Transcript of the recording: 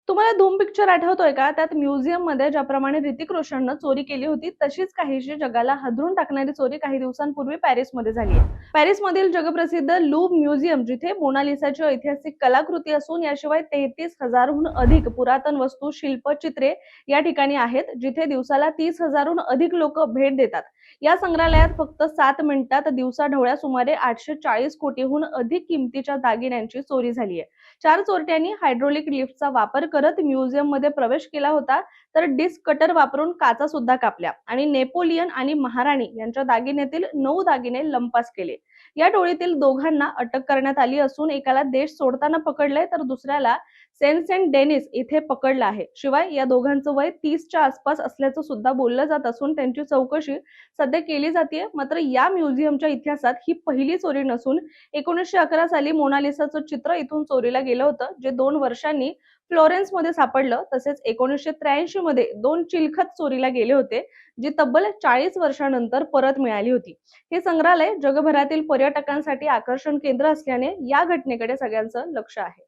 तुम्हाला धूम पिक्चर आठवतोय का? त्यात म्युझियममध्ये ज्याप्रमाणे ऋतिक रोशननं चोरी केली होती, तशीच काहीशी जगाला हादरून टाकणारी चोरी काही दिवसांपूर्वी पॅरिसमध्ये झाली आहे. पॅरिसमधील जगप्रसिद्ध लूव्र म्युझियम, जिथे मोनालिसाची ऐतिहासिक कलाकृती असून याशिवाय 33,000हून अधिक पुरातन वस्तू, शिल्प, चित्रे या ठिकाणी आहेत, जिथे दिवसाला 30,000हून अधिक लोक भेट देतात. या संग्रहालयात फक्त 7 मिनिटात दिवसाढवळ्या सुमारे 840 कोटीहून अधिक किमतीच्या दागिन्यांची चोरी झाली आहे. 4 चोरट्यांनी हायड्रोलिक लिफ्टचा वापर करत म्युझियममध्ये प्रवेश केला होता, तर डिस्क कटर वापरून काचा सुद्धा कापल्या आणि नेपोलियन आणि महाराणी यांच्या दागिन्यातील 9 दागिने लंपास केले. या टोळीतील दोघांना अटक करण्यात आली असून एकाला देश सोडताना पकडले, तर दुसऱ्याला सेंट डेनिस इथे पकडलं आहे. शिवाय या दोघांचं वय 30च्या आसपास असल्याचं सुद्धा बोललं जात असून त्यांची चौकशी सध्या केली जाते. मात्र या म्युझियमच्या इतिहासात ही पहिली चोरी नसून 1911 साली मोनालिसाचं चित्र इथून चोरीला गेलं होतं, जे 2 वर्षांनी फ्लोरेन्समध्ये सापडलं. तसेच 1983 मध्ये 2 चिलखत चोरीला गेले होते, जी तब्बल 40 वर्षांनंतर परत मिळाली होती. हे संग्रहालय जगभरातील पर्यटकांसाठी आकर्षण केंद्र असल्याने या घटनेकडे सगळ्यांचं लक्ष आहे.